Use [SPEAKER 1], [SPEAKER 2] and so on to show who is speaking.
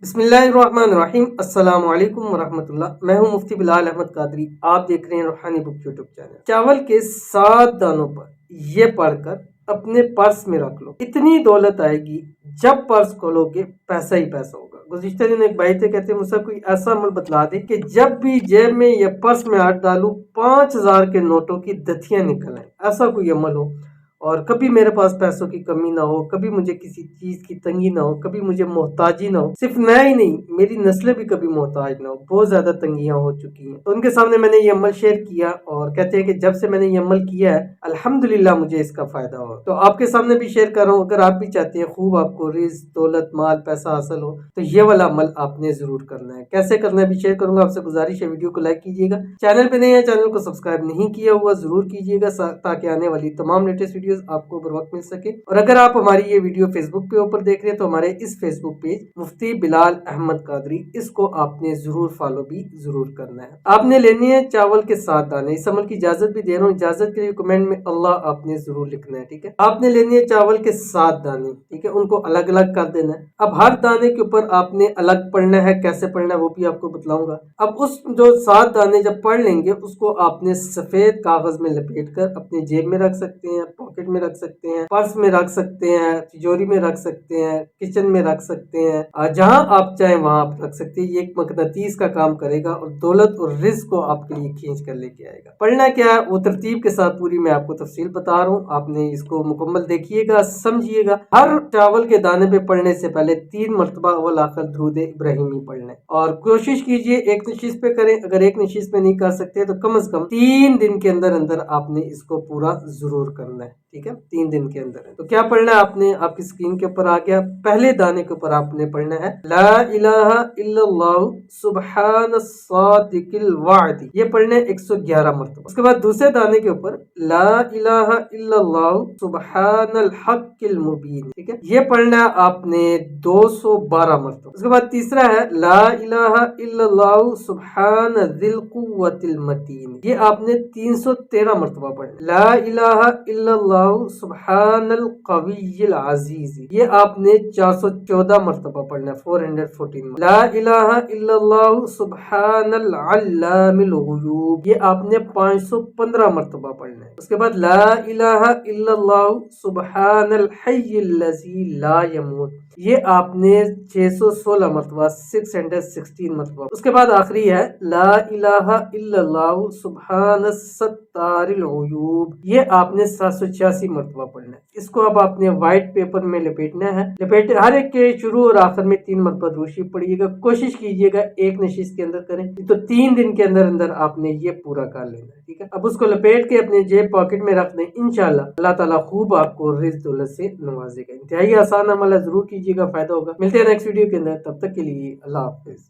[SPEAKER 1] बिस्मिल्लाहिर्रहमानिर्रहीम। अस्सलाम वालेकुम वरहमतुल्लाह। मैं हूं मुफ्ती बिलाल अहमद कादरी। आप देख रहे हैं रूहानी बुक यूट्यूब चैनल। चावल के 7 दानों पर ये पढ़कर अपने पर्स में रख लो, इतनी दौलत आएगी जब पर्स खोलोगे पैसा ही पैसा होगा। गुज़िश्ता दिन एक भाई थे, कहते मुझसे कोई ऐसा अमल बतला दे कि जब भी जेब में या पर्स में हाथ डालूं 5,000 के नोटों की दथियां निकल आए। ऐसा कोई अमल हो और कभी मेरे पास पैसों की कमी ना हो, कभी मुझे किसी चीज की तंगी ना हो, कभी मुझे मोहताजी ना हो। सिर्फ मैं ही नहीं, मेरी नस्लें भी कभी मोहताज ना हो। बहुत ज्यादा तंगियां हो चुकी हैं। तो उनके सामने मैंने ये अमल शेयर किया और कहते हैं कि जब से मैंने ये अमल किया है अल्हम्दुलिल्लाह मुझे इसका फायदा हो। तो आपके सामने भी शेयर कर रहा हूँ। अगर आप भी चाहते हैं खूब आपको रिज़्क, दौलत, माल, पैसा हासिल हो तो ये वाला अमल आपने जरूर करना है। कैसे करना है भी शेयर करूंगा। आपसे गुजारिश है वीडियो को लाइक कीजिएगा, चैनल पे नए हैं चैनल को सब्सक्राइब नहीं किया हुआ जरूर कीजिएगा ताकि आने वाली तमाम लेटेस्ट वीडियोस आपको बर वक्त मिल सके। और अगर आप हमारी ये वीडियो फेसबुक पे ऊपर देख रहे हैं तो हमारे इस फेसबुक पेज मुफ्ती बिलाल अहमद कादरी, इसको आपने जरूर फॉलो भी जरूर करना है। आपने लेनी है चावल के 7 दाने। इस अमल की इजाजत भी दे रहा हूँ, इजाजत के लिए कमेंट में अल्लाह आपने जरूर लिखना है, ठीक है। आपने लेनी है चावल के 7 दाने, ठीक है, उनको अलग अलग कर देना है। अब हर दाने के ऊपर आपने अलग पढ़ना है, कैसे पढ़ना है वो भी आपको बतलाऊंगा। अब उस जो 7 दाने जब पढ़ लेंगे उसको आपने सफेद कागज में लपेट कर अपनी जेब में रख सकते हैं, पॉकेट में रख सकते हैं, पर्स में रख सकते हैं, तिजोरी में रख सकते हैं, किचन में रख सकते हैं, जहां आप चाहें वहां आप रख सकते हैं। ये एक मकनातीस का काम करेगा और दौलत और रिज़्क को आपके लिए खींच कर लेके आएगा। पढ़ना क्या है वो तरतीब के साथ पूरी मैं आपको तफसील बता रहा हूँ। आपने इसको मुकम्मल देखिएगा, समझिएगा। हर चावल के दाने पे पढ़ने से पहले 3 मरतबा अव्वल आखिर दुरूद इब्राहिमी पढ़ना है और कोशिश कीजिए एक नशीस पे करें। अगर एक नशीस पे नहीं कर सकते तो कम से कम 3 दिन के अंदर अंदर आपने इसको पूरा जरूर करना है, ठीक है। 3 दिन के अंदर है। तो क्या पढ़ना है आपने, आपकी स्क्रीन के ऊपर आ गया। पहले दाने के ऊपर आपने पढ़ना है ला इलाहा इल्लल्लाहु सुब्हानस सादिकिल वादी। ये पढ़ना है 111 मरतबा। उसके बाद दूसरे दाने के ऊपर ला इलाहा इल्लल्लाहु सुब्हानल हक्किल मुबीन, ठीक है, ये पढ़ना है आपने 212 मरतबा। उसके बाद तीसरा है ला इलाहा इल्लल्लाहु सुब्हान जिल कुव्वतिल मतीन। ये आपने 313 मरतबा पढ़ना। ला इलाहा इल्लल्लाहु सुब्हानल कविय्यिल अजीज, ये आपने 414 मरतबा पढ़ना, 414। ला इलाहा इल्लल्लाहु सुब्हानल अल्लामिल गुयूब, ये आपने 515 मरतबा पढ़ना है। उसके बाद ला इलाहा इल्लल्लाहु सुब्हानल हय्यिल लज़ी ला यमूत, ये आपने 616 मरतबा, 616 मरतबा। उसके बाद आखिरी है ला इलाहा इल्लल्लाहु सुब्हानस सत्तारिल उयूब, ये आपने 786 मरतबा पढ़ना है। इसको अब आपने व्हाइट पेपर में लपेटना है। लपेटे हर एक के शुरू और आखिर में 3 मरतबा दूसरी पढ़िएगा। कोशिश कीजिएगा एक नशीस के अंदर करें तो 3 दिन के अंदर अंदर आपने ये पूरा कर लेना है, ठीक है। अब उसको लपेट के अपने जेब पॉकेट में रख दें। इंशाल्लाह अल्लाह ताला खूब आपको रिज़्क दौलत से नवाजेगा। इंतहाई आसान अमल है, जरूर कीजिएगा, फायदा होगा। मिलते हैं नेक्स्ट वीडियो के अंदर, तब तक के लिए अल्लाह हाफिज।